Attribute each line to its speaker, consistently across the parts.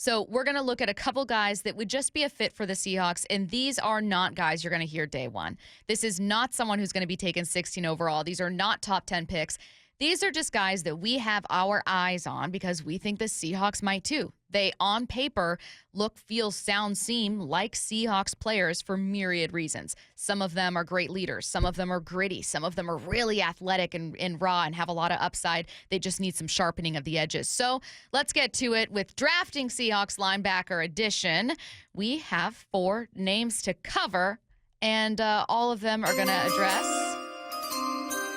Speaker 1: So we're going to look at a couple guys that would just be a fit for the Seahawks, and these are not guys you're going to hear day one. This is not someone who's going to be taken 16 overall. These are not top 10 picks. These are just guys that we have our eyes on because we think the Seahawks might too. They, on paper, look, feel, sound, seem like Seahawks players for myriad reasons. Some of them are great leaders. Some of them are gritty. Some of them are really athletic and raw and have a lot of upside. They just need some sharpening of the edges. So let's get to it with Drafting Seahawks Linebacker Edition. We have 4 names to cover, and all of them are going to address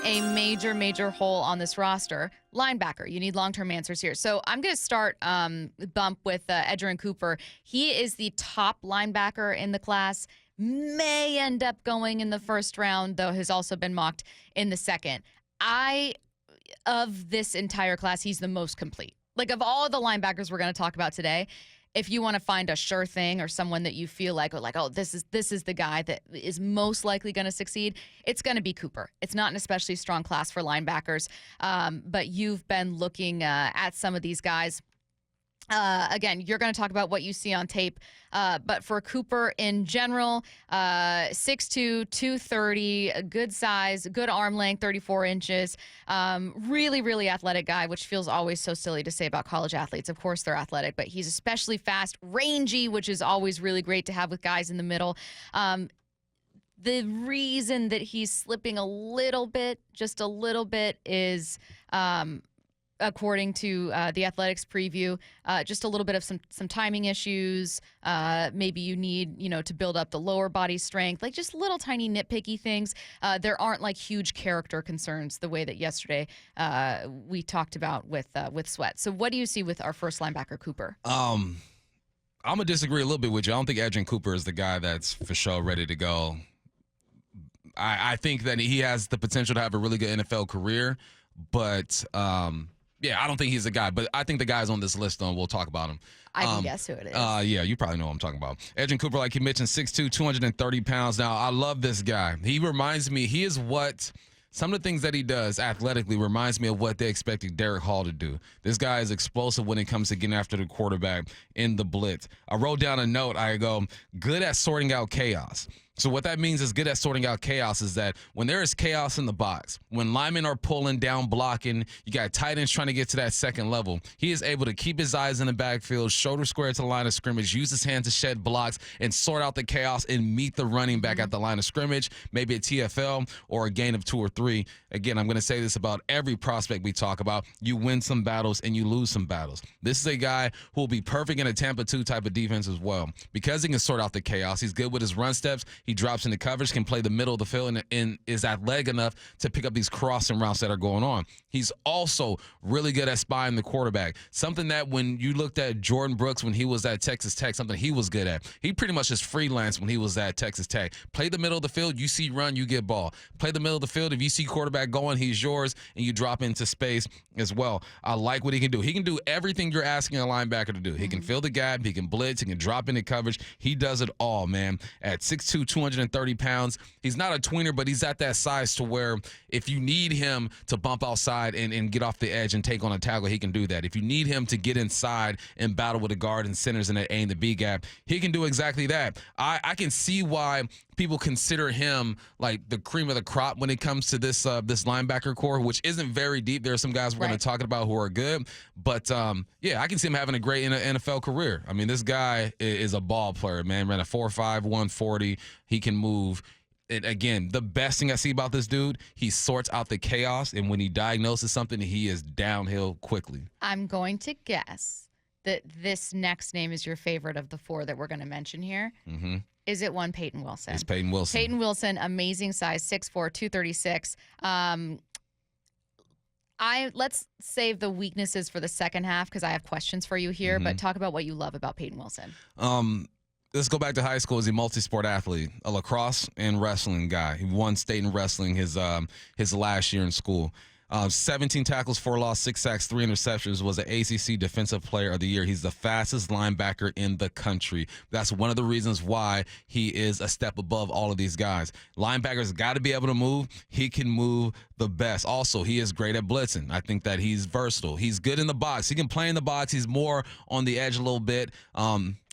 Speaker 1: a major hole on this roster. Linebacker, you need long-term answers here. So I'm going to start bump with Edgerrin Cooper. He is the top linebacker in the class. May end up going in the first round, though has also been mocked in the second. Of this entire class, he's the most complete. Like, of all the linebackers we're going to talk about today, if you want to find a sure thing or someone that you feel like, oh, this is the guy that is most likely going to succeed, it's going to be Cooper. It's not an especially strong class for linebackers, but you've been looking at some of these guys. Again, you're going to talk about what you see on tape, but for Cooper in general, 6'2", 230, a good size, good arm length, 34 inches, really athletic guy, which feels always so silly to say about college athletes. Of course they're athletic, but he's especially fast, rangy, which is always really great to have with guys in the middle. The reason that he's slipping a little bit, just a little bit, is according to the Athletics preview, just a little bit of some timing issues. Maybe you need, to build up the lower body strength, like just little tiny nitpicky things. There aren't like huge character concerns the way that yesterday we talked about with Sweat. So what do you see with our first linebacker, Cooper?
Speaker 2: I'm going to disagree a little bit with you. I don't think Edgerrin Cooper is the guy that's for sure ready to go. I think that he has the potential to have a really good NFL career, but yeah, I don't think he's a guy, but I think the guy's on this list, though, and we'll talk about him.
Speaker 1: I can guess who it is.
Speaker 2: Yeah, you probably know what I'm talking about. Edgerrin Cooper, like you mentioned, 6'2", 230 pounds. Now, I love this guy. He reminds me, he is what some of the things that he does athletically reminds me of what they expected Derek Hall to do. This guy is explosive when it comes to getting after the quarterback in the blitz. I wrote down a note. I go, good at sorting out chaos. So what that means is good at sorting out chaos is that when there is chaos in the box, when linemen are pulling down, blocking, you got tight ends trying to get to that second level, he is able to keep his eyes in the backfield, shoulder square to the line of scrimmage, use his hands to shed blocks, and sort out the chaos and meet the running back at the line of scrimmage, maybe a TFL or a gain of 2 or 3. Again, I'm going to say this about every prospect we talk about. You win some battles and you lose some battles. This is a guy who will be perfect in a Tampa 2 type of defense as well. Because he can sort out the chaos, he's good with his run steps, he drops into coverage, can play the middle of the field, and is athletic enough to pick up these crossing routes that are going on. He's also really good at spying the quarterback, something that when you looked at Jordan Brooks when he was at Texas Tech, something he was good at. He pretty much just freelanced when he was at Texas Tech. Play the middle of the field, you see run, you get ball. Play the middle of the field, if you see quarterback going, he's yours, and you drop into space as well. I like what he can do. He can do everything you're asking a linebacker to do. He can fill the gap, he can blitz, he can drop into coverage. He does it all, man. At 6'2", 230 pounds. He's not a tweener, but he's at that size to where if you need him to bump outside and get off the edge and take on a tackle, he can do that. If you need him to get inside and battle with the guard and centers in that A and the B gap, he can do exactly that. I can see why people consider him like the cream of the crop when it comes to this linebacker core, which isn't very deep. There are some guys we're going to talk about who are good, but yeah, I can see him having a great NFL career. I mean, this guy is a ball player, man. Ran a 4.5, 140. He can move. And again, the best thing I see about this dude, he sorts out the chaos, and when he diagnoses something, he is downhill quickly.
Speaker 1: I'm going to guess that this next name is your favorite of the 4 that we're going to mention here. Mm-hmm. Is it one Payton Wilson?
Speaker 2: It's Payton Wilson.
Speaker 1: Payton Wilson, amazing size, 6'4", 236. Let's save the weaknesses for the second half because I have questions for you here, but talk about what you love about Payton Wilson.
Speaker 2: Let's go back to high school. He's a multi-sport athlete, a lacrosse and wrestling guy. He won state in wrestling his last year in school. 17 tackles, 4 loss, 6 sacks, 3 interceptions, was an ACC Defensive Player of the Year. He's the fastest linebacker in the country. That's one of the reasons why he is a step above all of these guys. Linebackers got to be able to move. He can move the best. Also, he is great at blitzing. I think that he's versatile. He's good in the box. He can play in the box. He's more on the edge a little bit.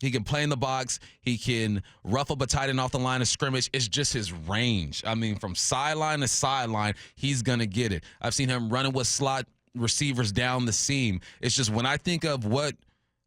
Speaker 2: He can play in the box. He can rough up a tight end off the line of scrimmage. It's just his range. I mean, from sideline to sideline, he's going to get it. I've seen him running with slot receivers down the seam. It's just when I think of what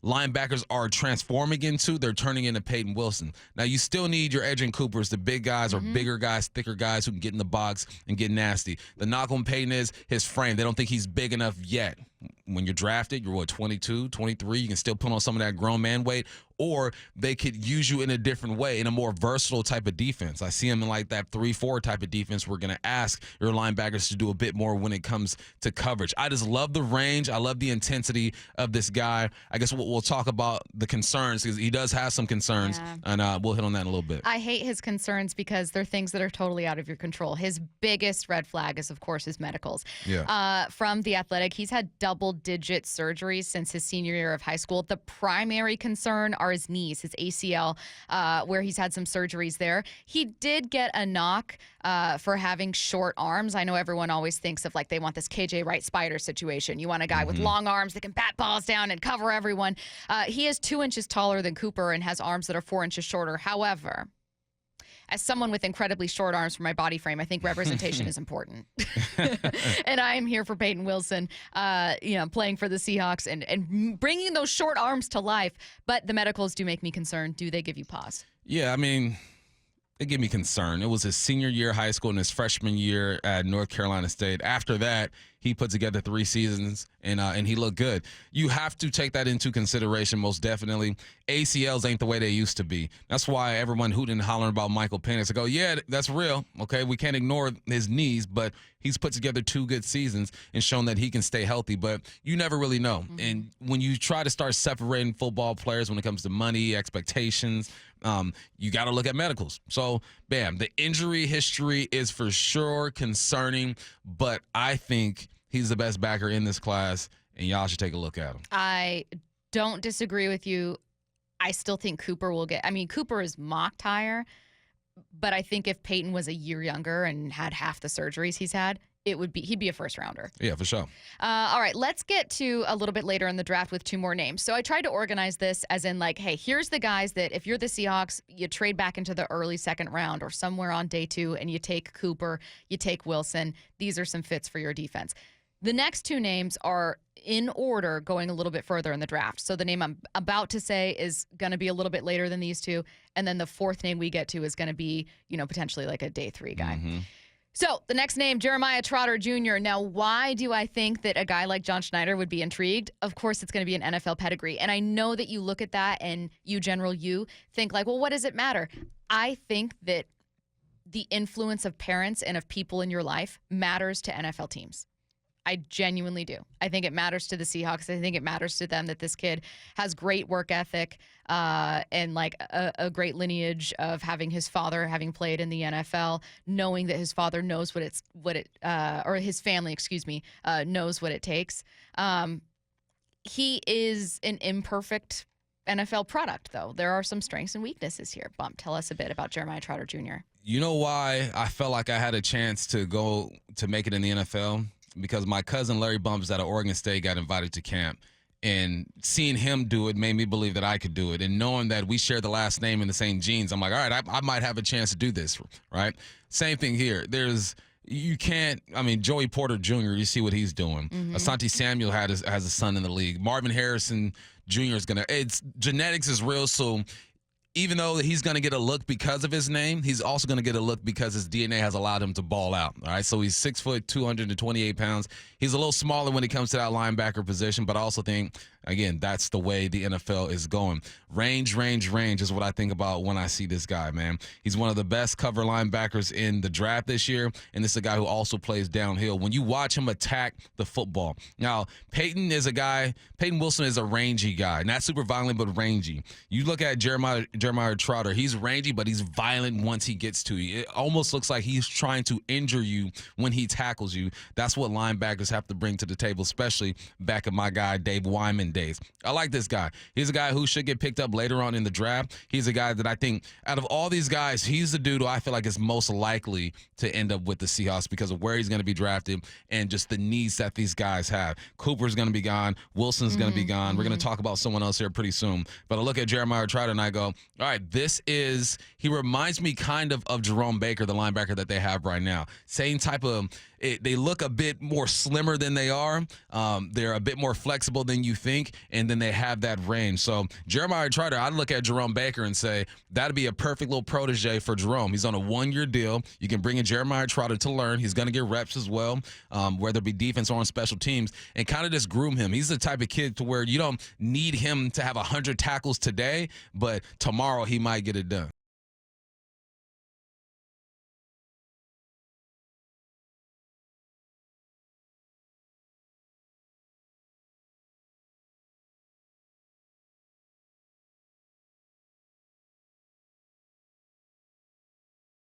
Speaker 2: linebackers are transforming into, they're turning into Payton Wilson. Now, you still need your Edgerrin Coopers, the big guys or bigger guys, thicker guys who can get in the box and get nasty. The knock on Payton is his frame. They don't think he's big enough yet. When you're drafted, you're 22, 23, you can still put on some of that grown man weight, or they could use you in a different way, in a more versatile type of defense. I see him in like that 3-4 type of defense. We're going to ask your linebackers to do a bit more when it comes to coverage. I just love the range. I love the intensity of this guy. I guess we'll talk about the concerns, because he does have some concerns, and we'll hit on that in a little bit.
Speaker 1: I hate his concerns because they're things that are totally out of your control. His biggest red flag is, of course, his medicals.
Speaker 2: Yeah.
Speaker 1: From The Athletic, he's had double-digit surgeries since his senior year of high school. The primary concern are his knees, his ACL, where he's had some surgeries there. He did get a knock for having short arms. I know everyone always thinks of, like, they want this KJ Wright Spider situation. You want a guy with long arms that can bat balls down and cover everyone. He is 2 inches taller than Cooper and has arms that are 4 inches shorter. However, as someone with incredibly short arms for my body frame, I think representation is important. And I am here for Payton Wilson, playing for the Seahawks and bringing those short arms to life. But the medicals do make me concerned. Do they give you pause?
Speaker 2: Yeah, I mean, it gave me concern. It was his senior year of high school and his freshman year at North Carolina State. After that, he put together 3 seasons, and he looked good. You have to take that into consideration, most definitely. ACLs ain't the way they used to be. That's why everyone hooting and hollering about Michael Penix. I go, yeah, that's real. Okay, we can't ignore his knees, but he's put together 2 good seasons and shown that he can stay healthy. But you never really know. And when you try to start separating football players when it comes to money, expectations, you got to look at medicals. So, bam, the injury history is for sure concerning, but I think he's the best backer in this class, and y'all should take a look at him.
Speaker 1: I don't disagree with you. I still think Cooper will get – I mean, Cooper is mocked higher, but I think if Payton was a year younger and had half the surgeries he's had, he'd be a first rounder.
Speaker 2: Yeah, for sure.
Speaker 1: All right, let's get to a little bit later in the draft with 2 more names. So I tried to organize this as in, like, hey, here's the guys that if you're the Seahawks, you trade back into the early second round or somewhere on day 2, and you take Cooper, you take Wilson. These are some fits for your defense. The next 2 names are in order going a little bit further in the draft. So the name I'm about to say is going to be a little bit later than these 2. And then the 4th name we get to is going to be, potentially like a day 3 guy. So the next name, Jeremiah Trotter Jr. Now, why do I think that a guy like John Schneider would be intrigued? Of course, it's going to be an NFL pedigree. And I know that you look at that and you think like, well, what does it matter? I think that the influence of parents and of people in your life matters to NFL teams. I genuinely do. I think it matters to the Seahawks. I think it matters to them that this kid has great work ethic and like a great lineage of having his father having played in the NFL, knowing that his father knows or his family, knows what it takes. He is an imperfect NFL product, though. There are some strengths and weaknesses here. Bump, tell us a bit about Jeremiah Trotter Jr.
Speaker 2: You know why I felt like I had a chance to go to make it in the NFL? Because my cousin Larry Bumps out of Oregon State got invited to camp, and seeing him do it made me believe that I could do it. And knowing that we share the last name and the same genes, I'm like, all right, I might have a chance to do this, right? Same thing here. Joey Porter Jr., you see what he's doing. Asante Samuel has a son in the league. Marvin Harrison Jr. genetics is real, so even though he's going to get a look because of his name, he's also going to get a look because his DNA has allowed him to ball out. All right, so he's 6 foot, 228 pounds. He's a little smaller when it comes to that linebacker position, but I also think Again, that's the way the NFL is going. Range is what I think about when I see this guy, man. He's one of the best cover linebackers in the draft this year, and this is a guy who also plays downhill. When you watch him attack the football. Now, Payton Wilson is a rangy guy. Not super violent, but rangy. You look at Jeremiah Trotter. He's rangy, but he's violent once he gets to you. It almost looks like he's trying to injure you when he tackles you. That's what linebackers have to bring to the table, especially back in my guy Dave Wyman days. I like this guy. He's a guy who should get picked up later on in the draft. He's a guy that I think out of all these guys, he's the dude who I feel like is most likely to end up with the Seahawks because of where he's going to be drafted and just the needs that these guys have. Cooper's going to be gone. Wilson's going to be gone. We're going to talk about someone else here pretty soon. But I look at Jeremiah Trotter and I go, all right, he reminds me kind of Jerome Baker, the linebacker that they have right now. Same type of, they look a bit more slimmer than they are. They're a bit more flexible than you think, and then they have that range. So Jeremiah Trotter, I'd look at Jerome Baker and say that'd be a perfect little protege for Jerome. He's on a 1-year deal. You can bring in Jeremiah Trotter to learn. He's going to get reps as well, whether it be defense or on special teams, and kind of just groom him. He's the type of kid to where you don't need him to have 100 tackles today, but tomorrow he might get it done.